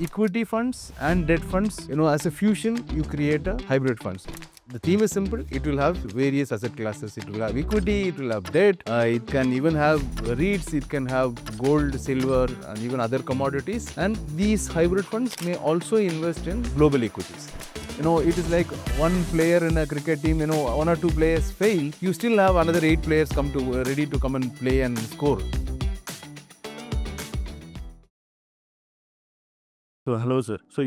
Equity funds and debt funds, as a fusion, you create a hybrid funds. The theme is simple. It will have various asset classes. It will have equity, it will have debt, it can even have REITs, it can have gold, silver, and even other commodities. And these hybrid funds may also invest in global equities. It is like one player in a cricket team, one or two players fail, you still have another 8 players ready to come and play and score. So hello sir. So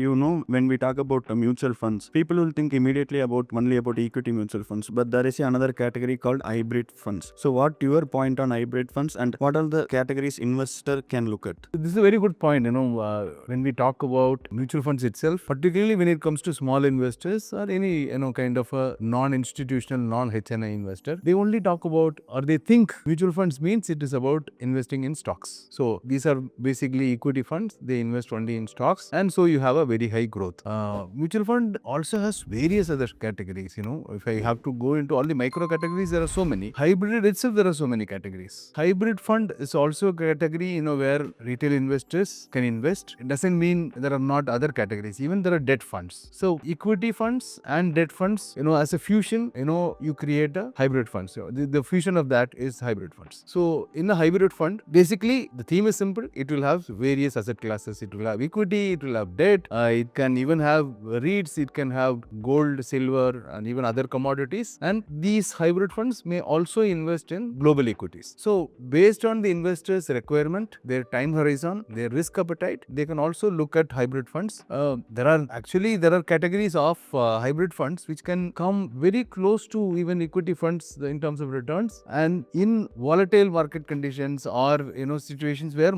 when we talk about mutual funds, people will think immediately only about equity mutual funds, but there is another category called hybrid funds. So what your point on hybrid funds and what are the categories investor can look at? This is a very good point. When we talk about mutual funds itself, particularly when it comes to small investors or any kind of a non-institutional, non-HNI investor, they only talk about or they think mutual funds means it is about investing in stocks. So these are basically equity funds. They invest only in stocks. And so you have a very high growth. Mutual fund also has various other categories. If I have to go into all the micro categories, there are so many. Hybrid itself, there are so many categories. Hybrid fund is also a category, where retail investors can invest. It doesn't mean there are not other categories. Even there are debt funds. So equity funds and debt funds, as a fusion, you create a hybrid fund. So the fusion of that is hybrid funds. So in a hybrid fund, basically the theme is simple. It will have various asset classes. It will have equity, it will have debt, it can even have REITs, it can have gold, silver, and even other commodities. And these hybrid funds may also invest in global equities. So based on the investor's requirement, their time horizon, their risk appetite, they can also look at hybrid funds. There are categories of hybrid funds which can come very close to even equity funds in terms of returns. And in volatile market conditions or situations where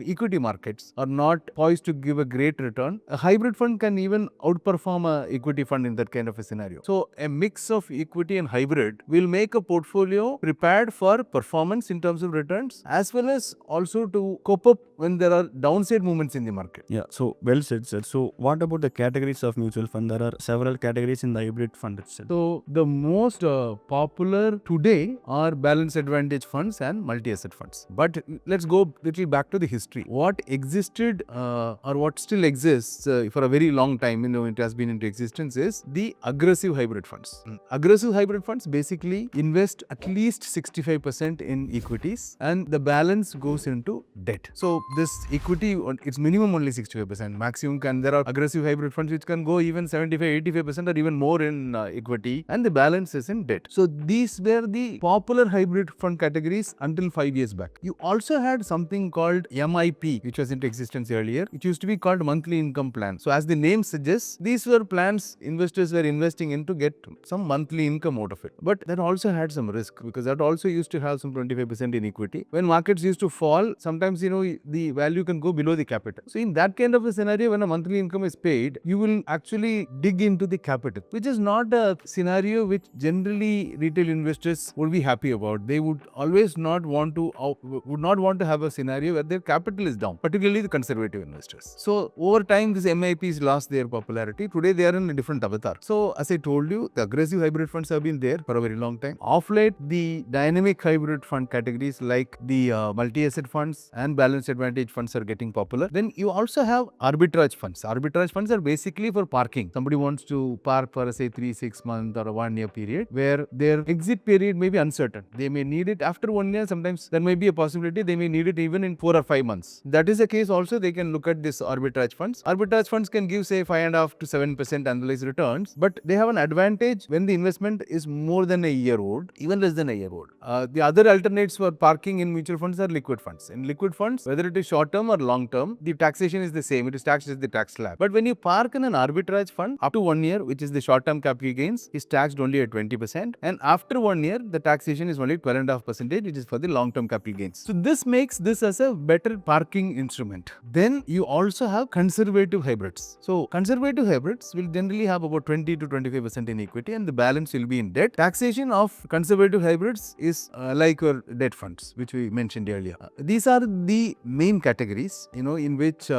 equity markets are not poised to give a great return, a hybrid fund can even outperform a equity fund in that kind of a scenario. So a mix of equity and hybrid will make a portfolio prepared for performance in terms of returns, as well as also to cope up when there are downside movements in the market. Yeah, so well said, sir. So what about the categories of mutual fund? There are several categories in the hybrid fund itself. So the most popular today are balance advantage funds and multi-asset funds. But let's go little back to the history. What existed or what still exists for a very long time, it has been into existence, is the aggressive hybrid funds. Aggressive hybrid funds basically invest at least 65% in equities and the balance goes into debt. So this equity, it's minimum only 65%. Maximum there are aggressive hybrid funds which can go even 75-85% or even more in equity, and the balance is in debt. So these were the popular hybrid fund categories until 5 years back. You also had something called MIP, which was into existence earlier. It used to be called monthly income plan. So as the name suggests, these were plans investors were investing in to get some monthly income out of it. But that also had some risk because that also used to have some 25% in equity. When markets used to fall, sometimes the value can go below the capital. So in that kind of a scenario, when a monthly income is paid, you will actually dig into the capital, which is not a scenario which generally retail investors would be happy about. They would always not want to have a scenario where their capital is down, particularly the conservative investors. So over time, these MIPs lost their popularity. Today, they are in a different avatar. So as I told you, the aggressive hybrid funds have been there for a very long time. Of late, the dynamic hybrid fund categories like the multi-asset funds and balanced advantage funds are getting popular. Then you also have arbitrage funds. Arbitrage funds are basically for parking. Somebody wants to park for say 3-6 month or a 1 year period where their exit period may be uncertain. They may need it after 1 year. Sometimes there may be a possibility they may need it even in 4 or 5 months. That is the case also. They can look at this arbitrage funds. Arbitrage funds can give say 5.5 to 7% annualized returns, but they have an advantage when the investment is more than a year old, even less than a year old. The other alternates for parking in mutual funds are liquid funds. In liquid funds, whether it is short term or long term, the taxation is the same. It is taxed as the tax slab. But when you park in an arbitrage fund, up to 1 year, which is the short term capital gains, is taxed only at 20%. And after 1 year, the taxation is only 12.5%, which is for the long term capital gains. So this makes this as a better parking instrument. Then you also have conservative hybrids. So conservative hybrids will generally have about 20 to 25% in equity and the balance will be in debt. Taxation of conservative hybrids is like your debt funds, which we mentioned earlier. These are the main categories, in which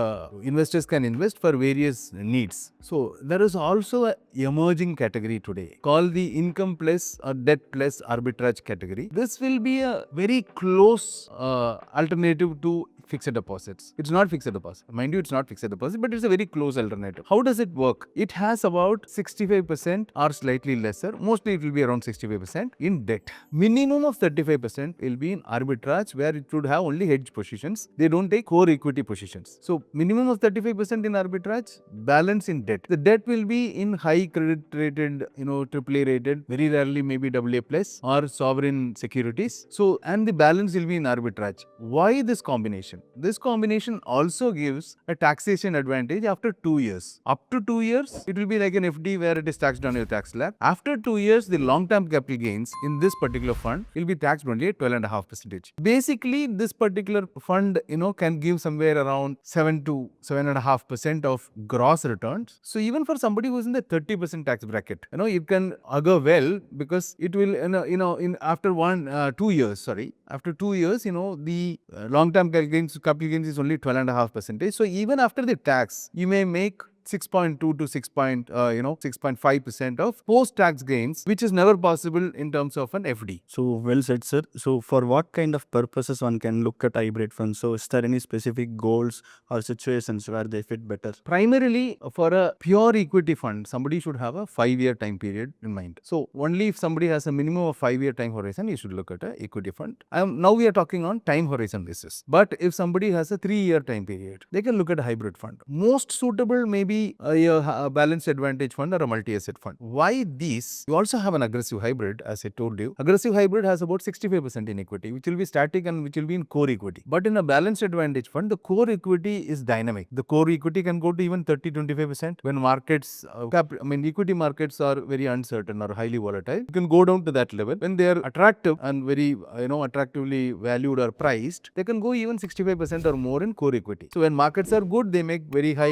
investors can invest for various needs. So there is also an emerging category today called the income plus or debt plus arbitrage category. This will be a very close alternative to fixed deposits. It's not fixed deposit. Mind you, it's not fixed deposit, but it's a very close alternative. How does it work? It has about 65% or slightly lesser. Mostly it will be around 65% in debt. Minimum of 35% will be in arbitrage, where it would have only hedge positions. They don't take core equity positions. So minimum of 35% in arbitrage, balance in debt. The debt will be in high credit rated, AAA rated, very rarely maybe AA plus or sovereign securities. So, and the balance will be in arbitrage. Why this combination? This combination also gives a taxation advantage after 2 years. Up to 2 years, it will be like an FD where it is taxed on your tax slab. After 2 years, the long-term capital gains in this particular fund will be taxed only at 12.5%. Basically, this particular fund, can give somewhere around 7 to 7.5% of gross returns. So even for somebody who is in the 30% tax bracket, it can augur well, because it will, in after 2 years, after 2 years, the long-term capital gains is only 12.5%. So even after the tax, you may make 6.2 to 6.5% of post-tax gains, which is never possible in terms of an FD. So well said, sir. So for what kind of purposes one can look at hybrid funds? So is there any specific goals or situations where they fit better? Primarily, for a pure equity fund, somebody should have a 5-year time period in mind. So only if somebody has a minimum of 5-year time horizon, you should look at a equity fund. Now we are talking on time horizon basis. But if somebody has a 3-year time period, they can look at a hybrid fund. Most suitable may be a balanced advantage fund or a multi-asset fund. Why these? You also have an aggressive hybrid, as I told you. Aggressive hybrid has about 65% in equity, which will be static and which will be in core equity. But in a balanced advantage fund, the core equity is dynamic. The core equity can go to even 30-25% when markets, equity markets are very uncertain or highly volatile. You can go down to that level. When they are attractive and very, attractively valued or priced, they can go even 65% or more in core equity. So when markets are good, they make very high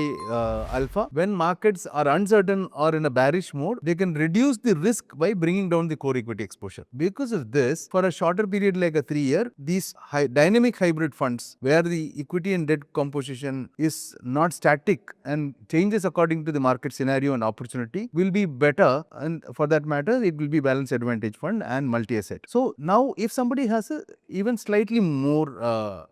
alpha. When markets are uncertain or in a bearish mode, they can reduce the risk by bringing down the core equity exposure. Because of this, for a shorter period like a 3-year, these dynamic hybrid funds, where the equity and debt composition is not static and changes according to the market scenario and opportunity, will be better. And for that matter, it will be balanced advantage fund and multi-asset. So now, if somebody has a even slightly more,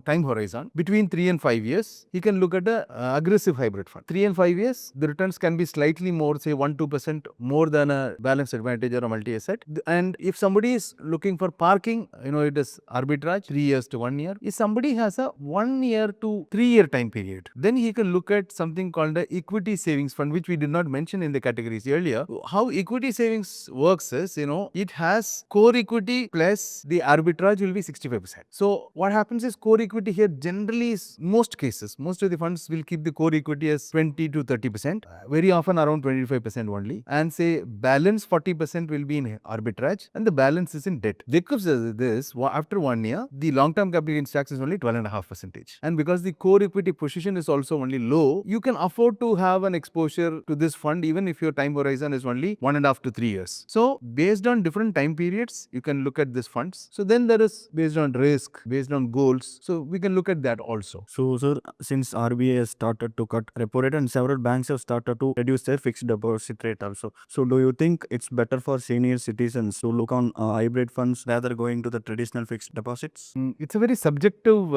time horizon between 3 and 5 years, he can look at a aggressive hybrid fund. 3 and 5 years, the returns can be slightly more, say 1-2% more than a balanced advantage or a multi-asset. And if somebody is looking for parking, it is arbitrage, 3 years to 1 year. If somebody has a 1 year to 3 year time period, then he can look at something called the equity savings fund, which we did not mention in the categories earlier. How equity savings works is, it has core equity plus the arbitrage will be 65%. So what happens is, core equity here generally is, most of the funds will keep the core equity as 20 to 30%, very often around 25% only, and say balance 40% will be in arbitrage and the balance is in debt. Because of this, after 1 year, the long-term capital gains tax is only 12.5%. And because the core equity position is also only low, you can afford to have an exposure to this fund even if your time horizon is only 1.5 to 3 years. So based on different time periods, you can look at these funds. So then there is based on risk, based on goals. So we can look at that also. So sir, since RBI has started to cut repo rate and several banks have started to reduce their fixed deposit rate also, so do you think it's better for senior citizens to look on hybrid funds rather going to the traditional fixed deposits? It's a very subjective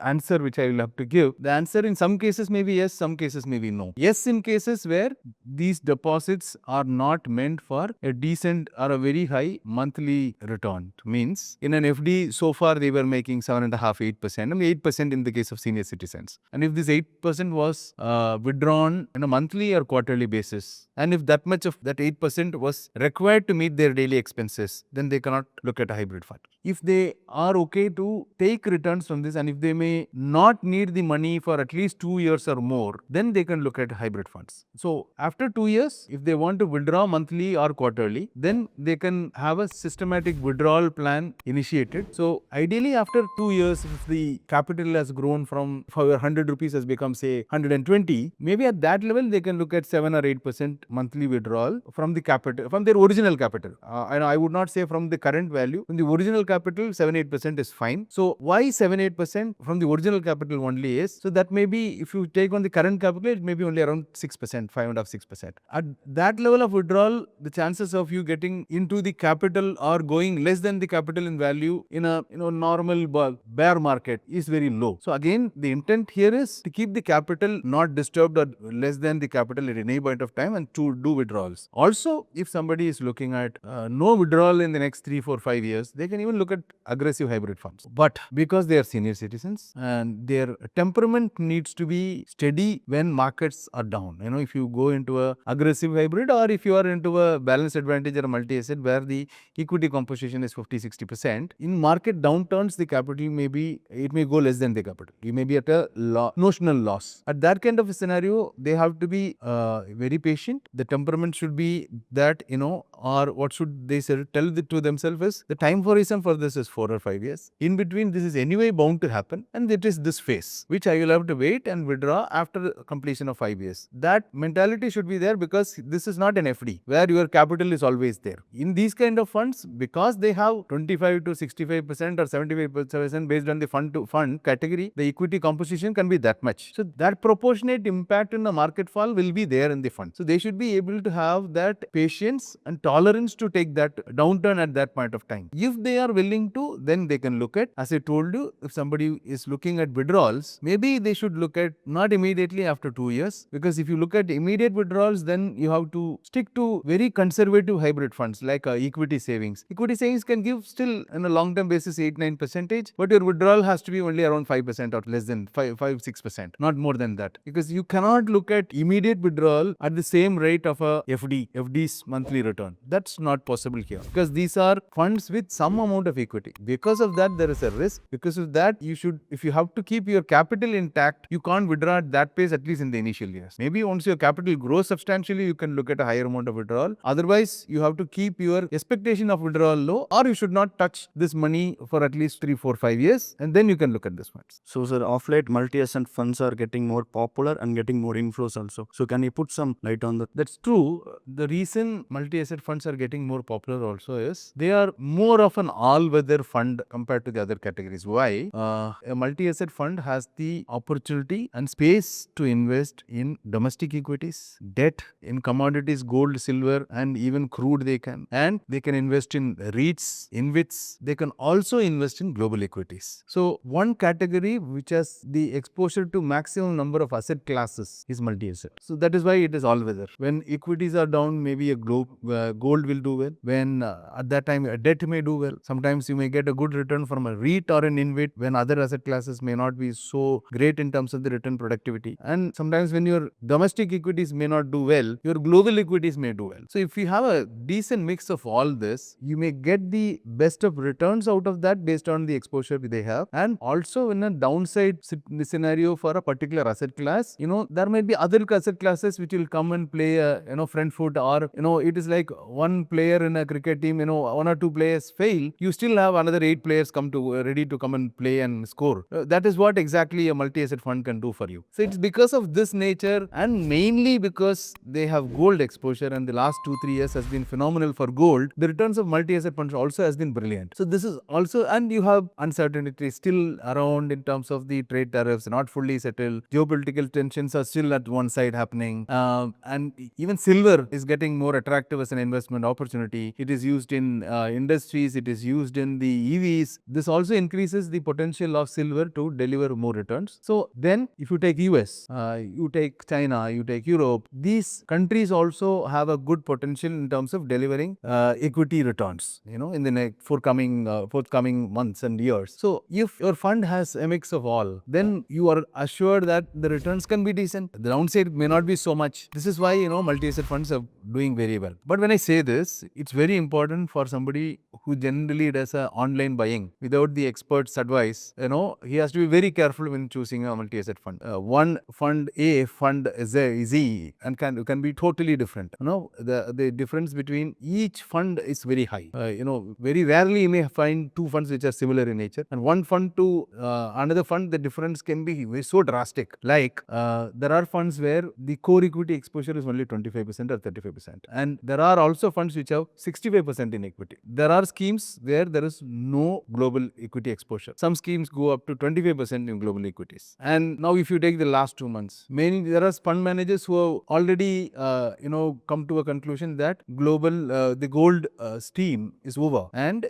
answer which I will have to give. The answer in some cases may be yes, some cases may be no. Yes, in cases where these deposits are not meant for a decent or a very high monthly return. Means in an FD, so far they were making 7.5-8%, and 8% in the case of senior citizens. And if this 8% was withdrawn on a monthly or quarterly basis, and if that much of that 8% was required to meet their daily expenses, then they cannot look at a hybrid fund. If they are okay to take returns from this, and if they may not need the money for at least 2 years or more, then they can look at hybrid funds. So after 2 years, if they want to withdraw monthly or quarterly, then they can have a systematic withdrawal plan initiated. So ideally, after 2 years, if the capital has grown from 100 rupees has become say 120, maybe at that level they can look at 7 or 8% monthly withdrawal from the capital, from their original capital. And I would not say from the current value, from the original capital, 7-8% is fine. So why 7-8% from the original capital only is, so that may be, if you take on the current capital, it may be only around 6%, 5.5-6%. At that level of withdrawal, the chances of you getting into the capital or going less than the capital in value in a normal bear market is very low. So again, the intent here is to keep the capital not disturbed or less than the capital at any point of time and to do withdrawals. Also, if somebody is looking at no withdrawal in the next 3, 4, 5 years, they can even look at aggressive hybrid funds. But because they are senior citizens and their temperament needs to be steady when markets are down. If you go into a aggressive hybrid or if you are into a balanced advantage or a multi-asset where the equity composition is 50-60%, in market downturns, the capital may go less than the capital. You may be at a notional loss. At that kind of a scenario, they have to be very patient. The temperament should be that, or what should they say, tell to themselves is the time horizon for this is 4 or 5 years. In between, this is anyway bound to happen, and it is this phase which I will have to wait and withdraw after completion of 5 years. That mentality should be there because this is not an FD where your capital is always there. In these kind of funds, because they have 25-65% or 75% based on the fund to fund category, the equity composition can be that much. So that proportionate impact in the market fall will be there in the fund. So they should be able to have that patience and tolerance to take that downturn at that point of time. If they are willing to, then they can look at, as I told you, if somebody is looking at withdrawals, maybe they should look at not immediately after 2 years, because if you look at immediate withdrawals, then you have to stick to very conservative hybrid funds like equity savings. Equity savings can give still on a long term basis 8-9%, but your withdrawal has to be only around 5% or less than 5-6%, not more than that, because you cannot look at immediate withdrawal at the same rate of a FD's monthly return. That's not possible here, because these are funds with some amount of equity. Because of that, there is a risk. Because of that, if you have to keep your capital intact, you can't withdraw at that pace, at least in the initial years. Maybe once your capital grows substantially, you can look at a higher amount of withdrawal. Otherwise, you have to keep your expectation of withdrawal low, or you should not touch this money for at least 3, 4, 5 years, and then you can look at this funds. So, sir, of late, multi-asset funds are getting more popular and getting more inflows also. So, can you put some light on that? That's true. The reason multi-asset funds are getting more popular also is they are more of an all-weather fund compared to the other categories. Why? A multi-asset fund has the opportunity and space to invest in domestic equities, debt, in commodities, gold, silver, and even crude they can. And they can invest in REITs, InvITs. They can also invest in global equities. So, one category which has the exposure to maximum number of asset classes is multi-asset. So, that is why it is all-weather. When equities are down, maybe a gold will do well. When at that time a debt may do well. Sometimes you may get a good return from a REIT or an InvIT when other asset classes may not be so great in terms of the return productivity. And sometimes when your domestic equities may not do well, your global equities may do well. So if you have a decent mix of all this, you may get the best of returns out of that based on the exposure they have. And also in a downside scenario for a particular asset class, there might be other asset classes which will come and play a front foot, or it is like one player in a cricket team, 1 or 2 players fail, you still have another 8 players ready to come and play and score. That is what exactly a multi-asset fund can do for you. So it's because of this nature, and mainly because they have gold exposure, and the last 2-3 years has been phenomenal for gold. The returns of multi-asset funds also has been brilliant. So this is also, and you have uncertainty still around in terms of the trade tariffs not fully settled, geopolitical tensions are still at one side happening, and even silver is getting more attractive as an investment opportunity. It is used in industries, it is used in the EVs. This also increases the potential of silver to deliver more returns. So then if you take US, you take China, you take Europe, these countries also have a good potential in terms of delivering equity returns, in the next forthcoming months and years. So if your fund has a mix of all, then you are assured that the returns can be decent. The downside may not be so much. This is why, multi-asset funds are doing very well. But when I say this, it's very important for somebody who generally does online buying without the expert's advice. He has to be very careful when choosing a multi-asset fund. One fund A, fund Z, and can be totally different. The difference between each fund is very high. Very rarely you may find 2 funds which are similar in nature, and one fund to another fund, the difference can be so drastic. Like there are funds where the core equity exposure is only 25% or 35%, and there are also funds which have 65% in equity. There are schemes where where there is no global equity exposure. Some schemes go up to 25% in global equities. And now if you take the last 2 months, there are fund managers who have already come to a conclusion that the gold steam is over, and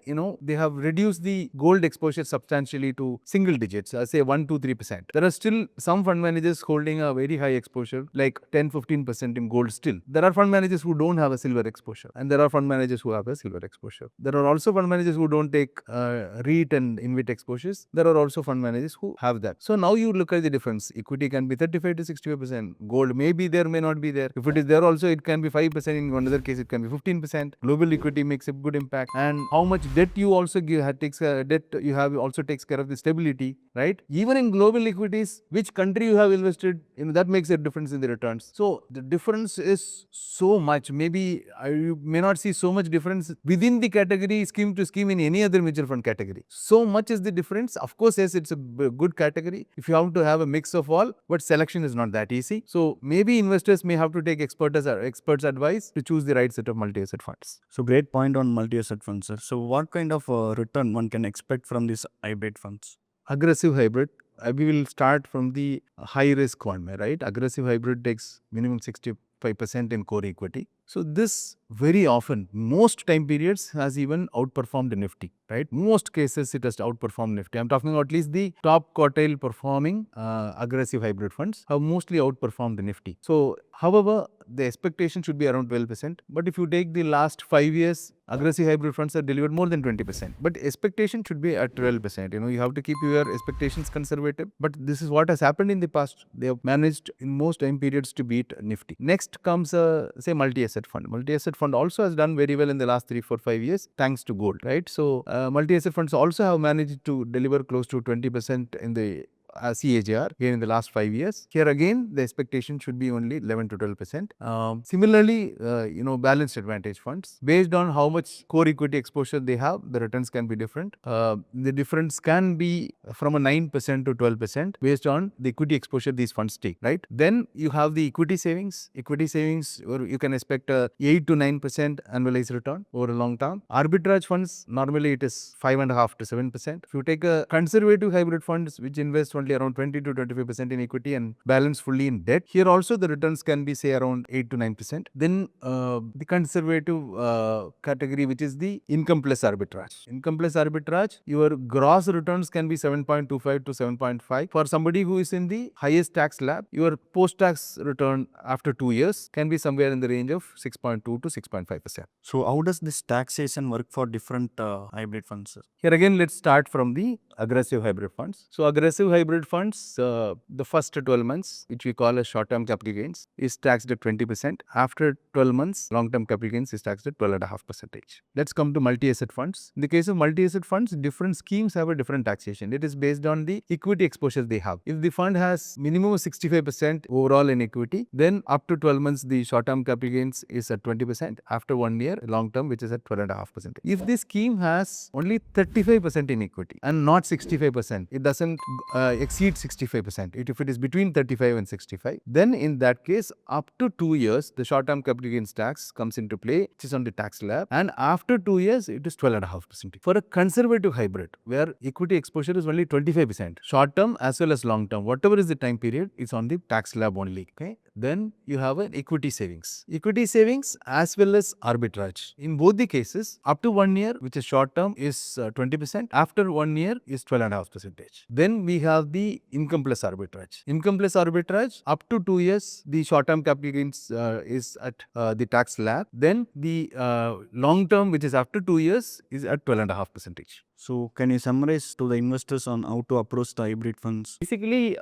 they have reduced the gold exposure substantially to single digits, say 1 to 3%. There are still some fund managers holding a very high exposure, like 10-15% in gold still. There are fund managers who don't have a silver exposure, and there are fund managers who have a silver exposure. There are also fund managers who don't take REIT and InvIT exposures. There are also fund managers who have that. So now you look at the difference. Equity can be 35 to 65%. Gold may be there, may not be there. If it is there also, it can be 5%. In another case, it can be 15%. Global equity makes a good impact. And how much debt you also give debt you have also takes care of the stability, right? Even in global equities, which country you have invested, that makes a difference in the returns. So the difference is so much. Maybe you may not see so much difference within the category scheme to scheme in any other mutual fund category. So much is the difference. Of course, yes, it's a good category if you have to have a mix of all, but selection is not that easy. So maybe investors may have to take experts' advice to choose the right set of multi-asset funds. So great point on multi-asset funds, sir. So what kind of return one can expect from these hybrid funds? Aggressive hybrid. We will start from the high risk one, right? Aggressive hybrid takes minimum 65% in core equity. So this very often, most time periods, has even outperformed the Nifty, right? Most cases it has outperformed Nifty. I'm talking about at least the top quartile performing aggressive hybrid funds have mostly outperformed the Nifty. So, however, the expectation should be around 12%. But if you take the last 5 years, aggressive hybrid funds have delivered more than 20%. But expectation should be at 12%. You have to keep your expectations conservative. But this is what has happened in the past. They have managed in most time periods to beat Nifty. Next comes say multi-asset fund. Multi-asset fund also has done very well in the last 3, 4, 5 years thanks to gold, right? So multi-asset funds also have managed to deliver close to 20% in the CAGR here in the last 5 years. Here again, the expectation should be only 11 to 12%. Similarly, balanced advantage funds, based on how much core equity exposure they have, the returns can be different. The difference can be from a 9% to 12% based on the equity exposure these funds take, right? Then you have the equity savings. Equity savings, or you can expect a 8 to 9% annualized return over a long term. Arbitrage funds, normally it is 5.5 to 7%. If you take a conservative hybrid funds which invest only around 20 to 25% in equity and balance fully in debt, here also the returns can be say around 8 to 9%. Then the conservative category, which is the income plus arbitrage. Income plus arbitrage, your gross returns can be 7.25 to 7.5. For somebody who is in the highest tax slab, your post-tax return after 2 years can be somewhere in the range of 6.2 to 6.5%. So how does this taxation work for different hybrid funds, sir? Here again, let's start from the aggressive hybrid funds. So aggressive hybrid funds, the first 12 months, which we call as short-term capital gains, is taxed at 20%. After 12 months, long-term capital gains is taxed at 12.5%. Let's come to multi-asset funds. In the case of multi-asset funds, different schemes have a different taxation. It is based on the equity exposure they have. If the fund has minimum of 65% overall in equity, then up to 12 months, the short-term capital gains is at 20%. After 1 year, long-term, which is at 12.5%. If the scheme has only 35% in equity and not 65%, it doesn't exceed 65%. If it is between 35 and 65, then in that case, up to 2 years, the short-term capital gains tax comes into play, which is on the tax slab, and after 2 years, it is 12.5%. For a conservative hybrid, where equity exposure is only 25%, short-term as well as long-term, whatever is the time period, it's on the tax slab only. Okay. Then you have an equity savings. Equity savings as well as arbitrage. In both the cases, up to 1 year, which is short term, is 20%. After 1 year is 12.5%. Then we have the income plus arbitrage. Income plus arbitrage, up to 2 years, the short term capital gains is at the tax slab. Then the long term, which is after 2 years, is at 12.5%. So can you summarize to the investors on how to approach the hybrid funds? Basically,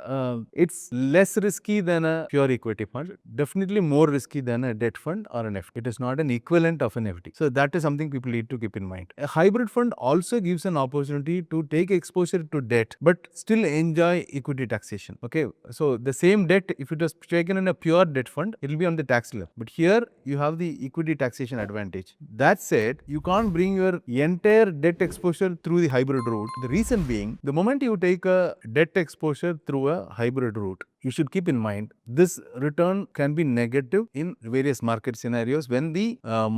it's less risky than a pure equity fund. Definitely more risky than a debt fund or an FD. It is not an equivalent of an FD. So that is something people need to keep in mind. A hybrid fund also gives an opportunity to take exposure to debt, but still enjoy equity taxation. Okay. So the same debt, if it was taken in a pure debt fund, it will be on the tax slab. But here you have the equity taxation advantage. That said, you can't bring your entire debt exposure through the hybrid route. The reason being, the moment you take a debt exposure through a hybrid route, you should keep in mind this return can be negative in various market scenarios when the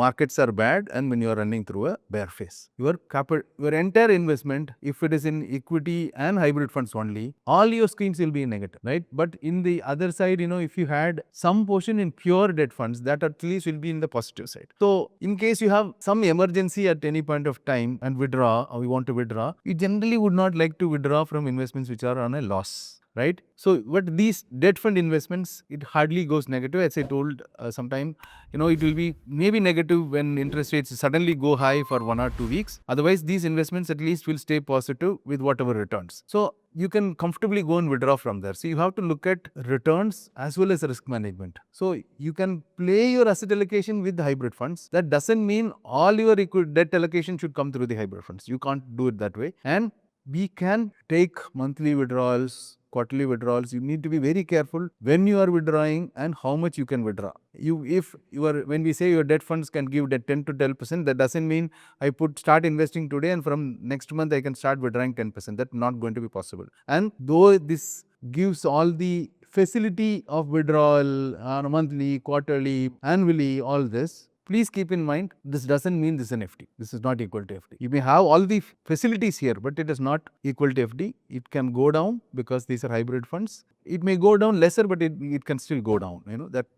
markets are bad and when you are running through a bear phase. Your entire investment, if it is in equity and hybrid funds only, all your screens will be negative, right? But in the other side, if you had some portion in pure debt funds, that at least will be in the positive side. So in case you have some emergency at any point of time and withdraw, or you want to withdraw, you generally would not like to withdraw from investments which are on a loss, right? So, but these debt fund investments, it hardly goes negative. As I told sometime, it will be maybe negative when interest rates suddenly go high for 1 or 2 weeks. Otherwise, these investments at least will stay positive with whatever returns. So, you can comfortably go and withdraw from there. So, you have to look at returns as well as risk management. So, you can play your asset allocation with the hybrid funds. That doesn't mean all your debt allocation should come through the hybrid funds. You can't do it that way. And we can take monthly withdrawals, quarterly withdrawals. You need to be very careful when you are withdrawing and how much you can withdraw. When we say your debt funds can give that 10 to 12%, that doesn't mean I start investing today and from next month I can start withdrawing 10%. That's not going to be possible. And though this gives all the facility of withdrawal on monthly, quarterly, annually, all this, please keep in mind, this doesn't mean this is an FD. This is not equal to FD. You may have all the facilities here, but it is not equal to FD. It can go down because these are hybrid funds. It may go down lesser, but it can still go down.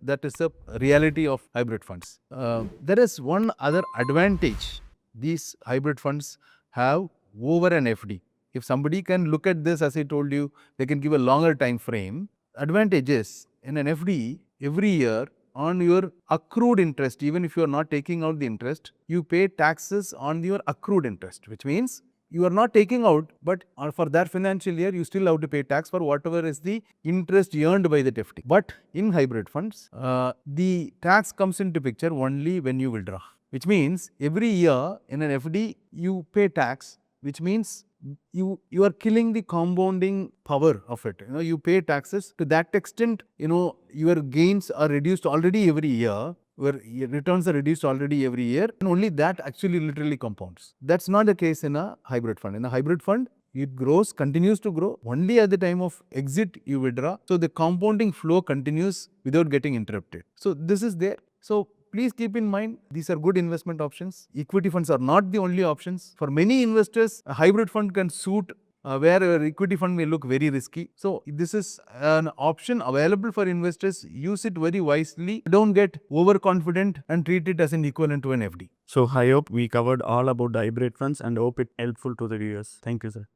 That is the reality of hybrid funds. There is one other advantage these hybrid funds have over an FD. If somebody can look at this, as I told you, they can give a longer time frame. Advantage is, in an FD, every year, on your accrued interest, even if you are not taking out the interest, you pay taxes on your accrued interest, which means you are not taking out, but for that financial year, you still have to pay tax for whatever is the interest earned by the FD. But in hybrid funds, the tax comes into picture only when you withdraw, which means every year in an FD, you pay tax, which means you are killing the compounding power of it. You pay taxes to that extent. Your gains are reduced already every year. Your returns are reduced already every year, and only that actually literally compounds. That's not the case in a hybrid fund. In a hybrid fund, it grows, continues to grow. Only at the time of exit you withdraw. So the compounding flow continues without getting interrupted. So this is there. So please keep in mind, these are good investment options. Equity funds are not the only options. For many investors, a hybrid fund can suit where your equity fund may look very risky. So this is an option available for investors. Use it very wisely. Don't get overconfident and treat it as an equivalent to an FD. So I hope we covered all about the hybrid funds and hope it helpful to the viewers. Thank you, sir.